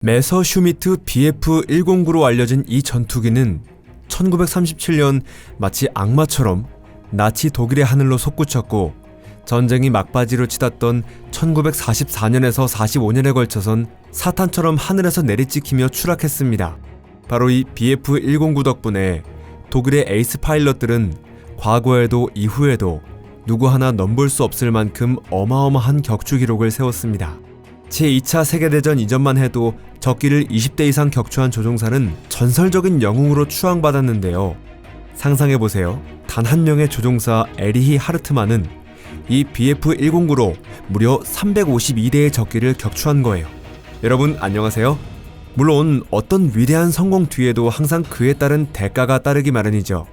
메서슈미트 BF-109로 알려진 이 전투기는 1937년 마치 악마처럼 나치 독일의 하늘로 솟구쳤고, 전쟁이 막바지로 치닫던 1944년에서 45년에 걸쳐선 사탄처럼 하늘에서 내리찍히며 추락했습니다. 바로 이 BF-109 덕분에 독일의 에이스 파일럿들은 과거에도 이후에도 누구 하나 넘볼 수 없을 만큼 어마어마한 격추 기록을 세웠습니다. 제2차 세계대전 이전만 해도 적기를 20대 이상 격추한 조종사는 전설적인 영웅으로 추앙받았는데요. 상상해보세요. 단 한 명의 조종사 에리히 하르트만은 이 BF-109로 무려 352대의 적기를 격추한 거예요. 여러분 안녕하세요. 물론 어떤 위대한 성공 뒤에도 항상 그에 따른 대가가 따르기 마련이죠.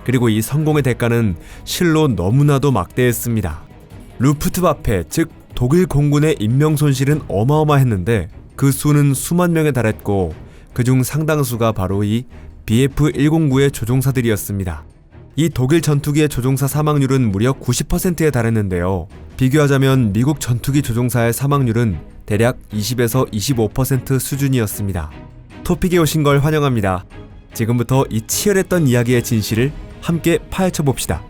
그리고 이 성공의 대가는 실로 너무나도 막대했습니다. 루프트와페, 즉 독일 공군의 인명 손실은 어마어마했는데 그 수는 수만 명에 달했고, 그중 상당수가 바로 이 BF-109의 조종사들이었습니다. 이 독일 전투기의 조종사 사망률은 무려 90%에 달했는데요. 비교하자면 미국 전투기 조종사의 사망률은 대략 20에서 25% 수준이었습니다. 토픽에 오신 걸 환영합니다. 지금부터 이 치열했던 이야기의 진실을 함께 파헤쳐봅시다.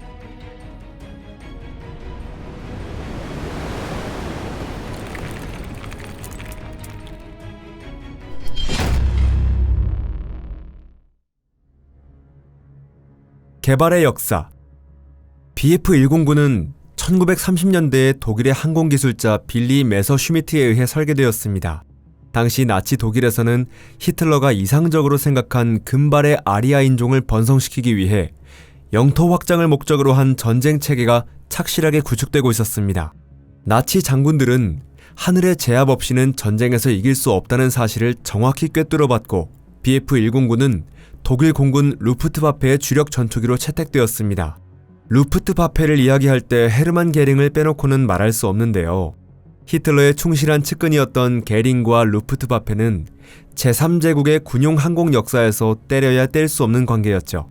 개발의 역사. BF-109는 1930년대에 독일의 항공기술자 빌리 메서슈미트에 의해 설계되었습니다. 당시 나치 독일에서는 히틀러가 이상적으로 생각한 금발의 아리아 인종을 번성시키기 위해 영토 확장을 목적으로 한 전쟁 체계가 착실하게 구축되고 있었습니다. 나치 장군들은 하늘의 제압 없이는 전쟁에서 이길 수 없다는 사실을 정확히 꿰뚫어봤고, BF-109는 독일 공군 루프트와페의 주력 전투기로 채택되었습니다. 루프트와페를 이야기할 때 헤르만 게링을 빼놓고는 말할 수 없는데요. 히틀러의 충실한 측근이었던 게링과 루프트와페는 제3제국의 군용 항공 역사에서 때려야 뗄 수 없는 관계였죠.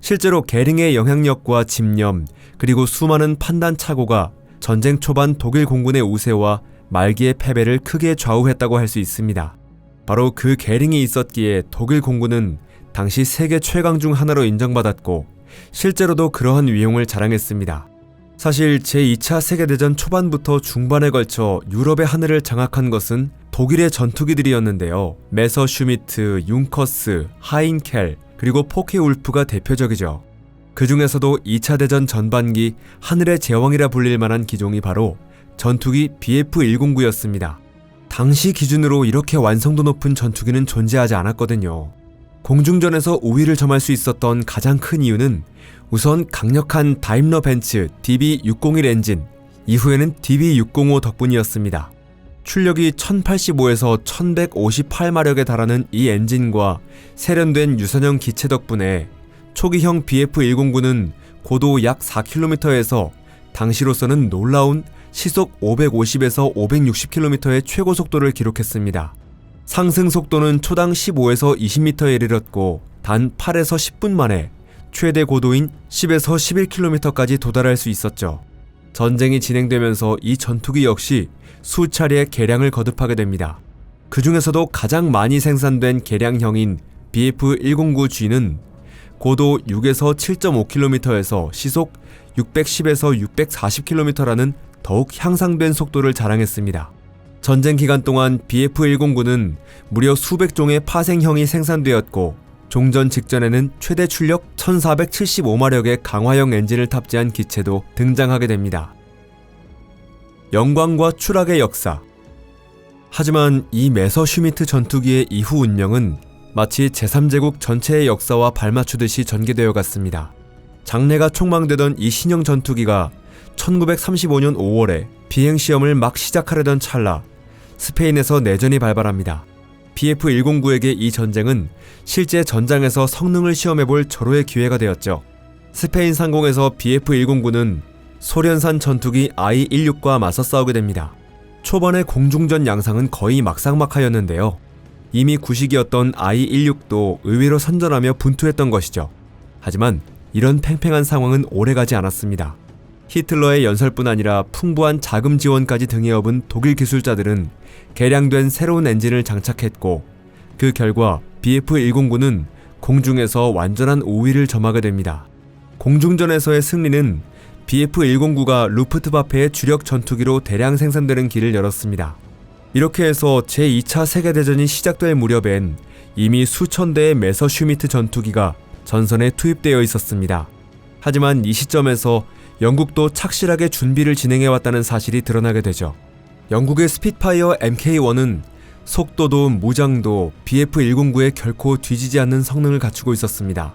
실제로 게링의 영향력과 집념, 그리고 수많은 판단 착오가 전쟁 초반 독일 공군의 우세와 말기의 패배를 크게 좌우했다고 할 수 있습니다. 바로 그 게링이 있었기에 독일 공군은 당시 세계 최강 중 하나로 인정받았고, 실제로도 그러한 위용을 자랑했습니다. 사실 제2차 세계대전 초반부터 중반에 걸쳐 유럽의 하늘을 장악한 것은 독일의 전투기들이었는데요. 메서슈미트, 융커스, 하인켈, 그리고 포케울프가 대표적이죠. 그 중에서도 2차 대전 전반기 하늘의 제왕이라 불릴 만한 기종이 바로 전투기 BF-109였습니다. 당시 기준으로 이렇게 완성도 높은 전투기는 존재하지 않았거든요. 공중전에서 우위를 점할 수 있었던 가장 큰 이유는 우선 강력한 다임러 벤츠 DB601 엔진, 이후에는 DB605 덕분이었습니다. 출력이 1085에서 1158마력에 달하는 이 엔진과 세련된 유선형 기체 덕분에 초기형 BF-109는 고도 약 4km에서 당시로서는 놀라운 시속 550에서 560km의 최고 속도를 기록했습니다. 상승 속도는 초당 15에서 20m에 이르렀고, 단 8에서 10분 만에 최대 고도인 10에서 11km까지 도달할 수 있었죠. 전쟁이 진행되면서 이 전투기 역시 수차례의 개량을 거듭하게 됩니다. 그 중에서도 가장 많이 생산된 개량형인 BF-109G는 고도 6에서 7.5km에서 시속 610에서 640km라는 더욱 향상된 속도를 자랑했습니다. 전쟁 기간 동안 BF-109는 무려 수백 종의 파생형이 생산되었고, 종전 직전에는 최대 출력 1475마력의 강화형 엔진을 탑재한 기체도 등장하게 됩니다. 영광과 추락의 역사. 하지만 이 메서슈미트 전투기의 이후 운명은 마치 제3제국 전체의 역사와 발맞추듯이 전개되어 갔습니다. 장래가 촉망되던 이 신형 전투기가 1935년 5월에 비행시험을 막 시작하려던 찰나 스페인에서 내전이 발발합니다. BF-109에게 이 전쟁은 실제 전장에서 성능을 시험해볼 절호의 기회가 되었죠. 스페인 상공에서 BF-109는 소련산 전투기 I-16과 맞서 싸우게 됩니다. 초반의 공중전 양상은 거의 막상막하였는데요. 이미 구식이었던 I-16도 의외로 선전하며 분투했던 것이죠. 하지만 이런 팽팽한 상황은 오래가지 않았습니다. 히틀러의 연설뿐 아니라 풍부한 자금 지원까지 등에 업은 독일 기술자들은 개량된 새로운 엔진을 장착했고, 그 결과 BF-109는 공중에서 완전한 우위를 점하게 됩니다. 공중전에서의 승리는 BF-109가 루프트와페의 주력 전투기로 대량 생산되는 길을 열었습니다. 이렇게 해서 제2차 세계대전이 시작될 무렵엔 이미 수천 대의 메서슈미트 전투기가 전선에 투입되어 있었습니다. 하지만 이 시점에서 영국도 착실하게 준비를 진행해왔다는 사실이 드러나게 되죠. 영국의 스핏파이어 MK1은 속도도 무장도 BF-109에 결코 뒤지지 않는 성능을 갖추고 있었습니다.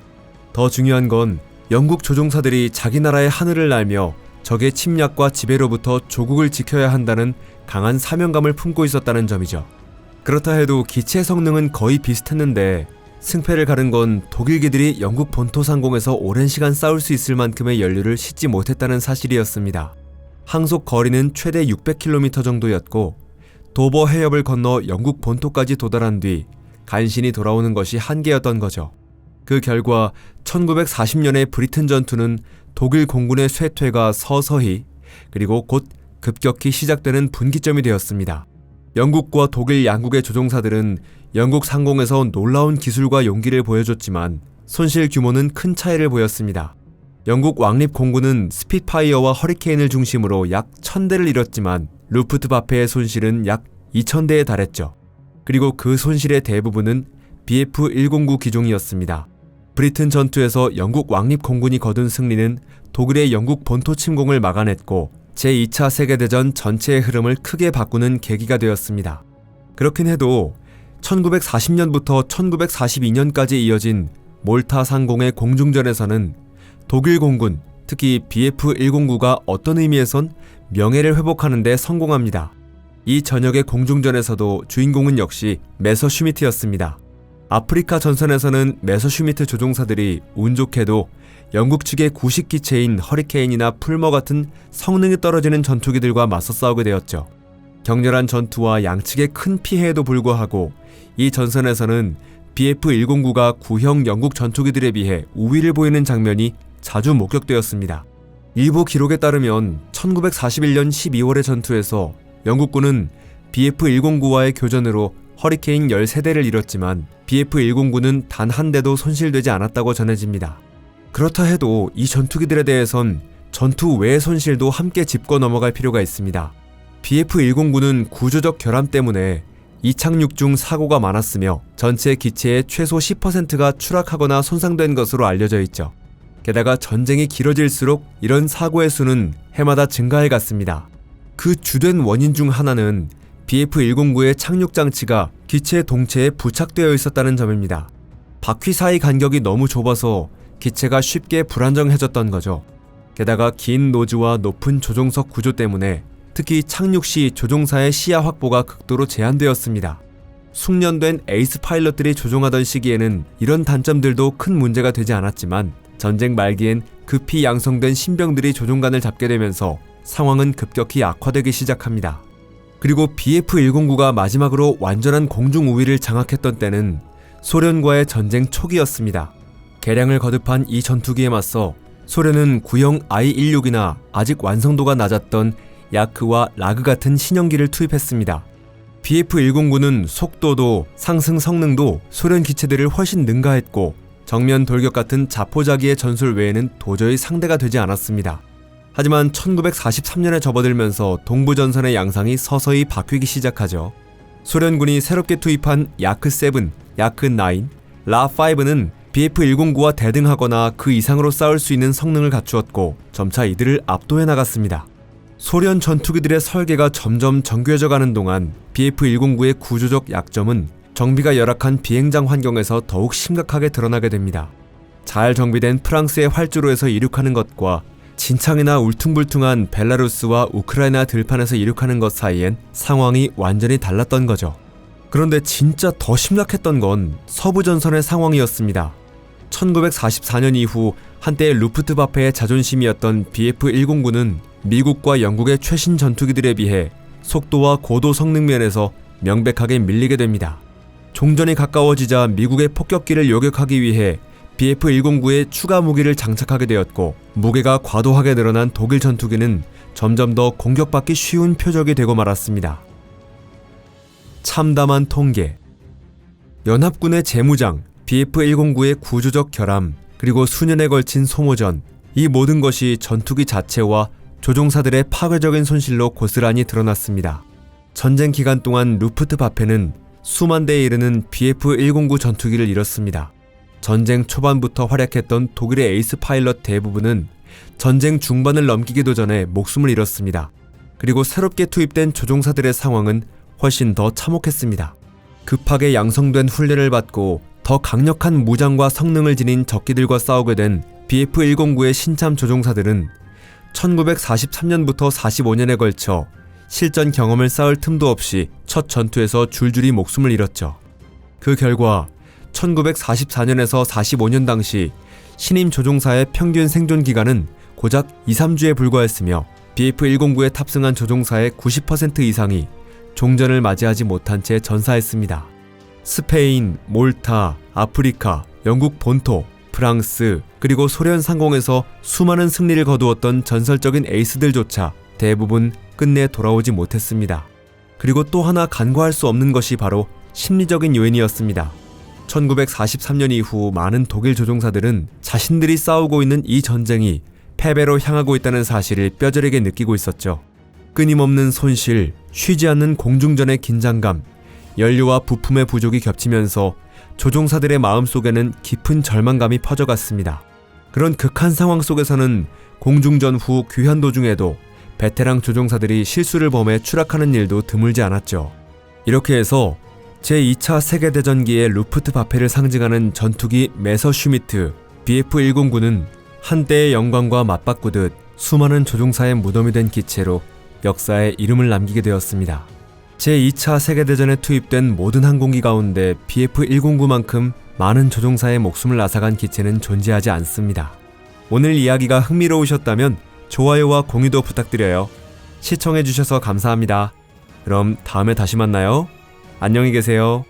더 중요한 건 영국 조종사들이 자기 나라의 하늘을 날며 적의 침략과 지배로부터 조국을 지켜야 한다는 강한 사명감을 품고 있었다는 점이죠. 그렇다 해도 기체 성능은 거의 비슷했는데 승패를 가른 건 독일기들이 영국 본토 상공에서 오랜 시간 싸울 수 있을 만큼의 연료를 싣지 못했다는 사실이었습니다. 항속 거리는 최대 600km 정도였고 도버 해협을 건너 영국 본토까지 도달한 뒤 간신히 돌아오는 것이 한계였던 거죠. 그 결과 1940년의 브리튼 전투는 독일 공군의 쇠퇴가 서서히 그리고 곧 급격히 시작되는 분기점이 되었습니다. 영국과 독일 양국의 조종사들은 영국 상공에서 놀라운 기술과 용기를 보여줬지만 손실 규모는 큰 차이를 보였습니다. 영국 왕립 공군은 스핏파이어와 허리케인을 중심으로 약 1000대를 잃었지만 루프트와페의 손실은 약 2000대에 달했죠. 그리고 그 손실의 대부분은 BF-109 기종이었습니다. 브리튼 전투에서 영국 왕립 공군이 거둔 승리는 독일의 영국 본토 침공을 막아냈고 제2차 세계대전 전체의 흐름을 크게 바꾸는 계기가 되었습니다. 그렇긴 해도 1940년부터 1942년까지 이어진 몰타 상공의 공중전에서는 독일 공군, 특히 BF-109가 어떤 의미에선 명예를 회복하는 데 성공합니다. 이 전역의 공중전에서도 주인공은 역시 메서슈미트였습니다. 아프리카 전선에서는 메서슈미트 조종사들이 운 좋게도 영국 측의 구식 기체인 허리케인이나 풀머 같은 성능이 떨어지는 전투기들과 맞서 싸우게 되었죠. 격렬한 전투와 양측의 큰 피해에도 불구하고 이 전선에서는 BF-109가 구형 영국 전투기들에 비해 우위를 보이는 장면이 자주 목격되었습니다. 일부 기록에 따르면 1941년 12월의 전투에서 영국군은 BF-109와의 교전으로 허리케인 13대를 잃었지만 BF-109는 단 한 대도 손실되지 않았다고 전해집니다. 그렇다 해도 이 전투기들에 대해선 전투 외의 손실도 함께 짚고 넘어갈 필요가 있습니다. BF-109는 구조적 결함 때문에 이착륙 중 사고가 많았으며 전체 기체의 최소 10%가 추락하거나 손상된 것으로 알려져 있죠. 게다가 전쟁이 길어질수록 이런 사고의 수는 해마다 증가해 갔습니다. 그 주된 원인 중 하나는 BF-109의 착륙 장치가 기체 동체에 부착되어 있었다는 점입니다. 바퀴 사이 간격이 너무 좁아서 기체가 쉽게 불안정해졌던 거죠. 게다가 긴 노즈와 높은 조종석 구조 때문에 특히 착륙 시 조종사의 시야 확보가 극도로 제한되었습니다. 숙련된 에이스 파일럿들이 조종하던 시기에는 이런 단점들도 큰 문제가 되지 않았지만 전쟁 말기엔 급히 양성된 신병들이 조종관을 잡게 되면서 상황은 급격히 악화되기 시작합니다. 그리고 BF-109가 마지막으로 완전한 공중 우위를 장악했던 때는 소련과의 전쟁 초기였습니다. 개량을 거듭한 이 전투기에 맞서 소련은 구형 I-16이나 아직 완성도가 낮았던 야크와 라그 같은 신형기를 투입했습니다. BF-109는 속도도 상승 성능도 소련 기체들을 훨씬 능가했고 정면 돌격 같은 자포자기의 전술 외에는 도저히 상대가 되지 않았습니다. 하지만 1943년에 접어들면서 동부전선의 양상이 서서히 바뀌기 시작하죠. 소련군이 새롭게 투입한 야크-7, 야크-9, 라-5는 BF-109와 대등하거나 그 이상으로 싸울 수 있는 성능을 갖추었고 점차 이들을 압도해 나갔습니다. 소련 전투기들의 설계가 점점 정교해져 가는 동안 BF-109의 구조적 약점은 정비가 열악한 비행장 환경에서 더욱 심각하게 드러나게 됩니다. 잘 정비된 프랑스의 활주로에서 이륙하는 것과 진창이나 울퉁불퉁한 벨라루스와 우크라이나 들판에서 이륙하는 것 사이엔 상황이 완전히 달랐던 거죠. 그런데 진짜 더 심각했던 건 서부 전선의 상황이었습니다. 1944년 이후 한때 루프트와페의 자존심이었던 BF-109는 미국과 영국의 최신 전투기들에 비해 속도와 고도 성능 면에서 명백하게 밀리게 됩니다. 종전이 가까워지자 미국의 폭격기를 요격하기 위해 BF-109에 추가 무기를 장착하게 되었고 무게가 과도하게 늘어난 독일 전투기는 점점 더 공격받기 쉬운 표적이 되고 말았습니다. 참담한 통계. 연합군의 재무장, BF-109의 구조적 결함, 그리고 수년에 걸친 소모전, 이 모든 것이 전투기 자체와 조종사들의 파괴적인 손실로 고스란히 드러났습니다. 전쟁 기간 동안 루프트바페는 수만 대에 이르는 BF-109 전투기를 잃었습니다. 전쟁 초반부터 활약했던 독일의 에이스 파일럿 대부분은 전쟁 중반을 넘기기도 전에 목숨을 잃었습니다. 그리고 새롭게 투입된 조종사들의 상황은 훨씬 더 참혹했습니다. 급하게 양성된 훈련을 받고 더 강력한 무장과 성능을 지닌 적기들과 싸우게 된 BF-109의 신참 조종사들은 1943년부터 45년에 걸쳐 실전 경험을 쌓을 틈도 없이 첫 전투에서 줄줄이 목숨을 잃었죠. 그 결과 1944년에서 45년 당시 신임 조종사의 평균 생존 기간은 고작 2-3주에 불과했으며 BF-109에 탑승한 조종사의 90% 이상이 종전을 맞이하지 못한 채 전사했습니다. 스페인, 몰타, 아프리카, 영국 본토, 프랑스, 그리고 소련 상공에서 수많은 승리를 거두었던 전설적인 에이스들조차 대부분 끝내 돌아오지 못했습니다. 그리고 또 하나 간과할 수 없는 것이 바로 심리적인 요인이었습니다. 1943년 이후 많은 독일 조종사들은 자신들이 싸우고 있는 이 전쟁이 패배로 향하고 있다는 사실을 뼈저리게 느끼고 있었죠. 끊임없는 손실, 쉬지 않는 공중전의 긴장감, 연료와 부품의 부족이 겹치면서 조종사들의 마음속에는 깊은 절망감이 퍼져갔습니다. 그런 극한 상황 속에서는 공중전 후 귀환 도중에도 베테랑 조종사들이 실수를 범해 추락하는 일도 드물지 않았죠. 이렇게 해서 제2차 세계대전기의 루프트바페를 상징하는 전투기 메서슈미트 BF-109는 한때의 영광과 맞바꾸듯 수많은 조종사의 무덤이 된 기체로 역사에 이름을 남기게 되었습니다. 제2차 세계대전에 투입된 모든 항공기 가운데 BF-109만큼 많은 조종사의 목숨을 앗아간 기체는 존재하지 않습니다. 오늘 이야기가 흥미로우셨다면 좋아요와 공유도 부탁드려요. 시청해주셔서 감사합니다. 그럼 다음에 다시 만나요. 안녕히 계세요.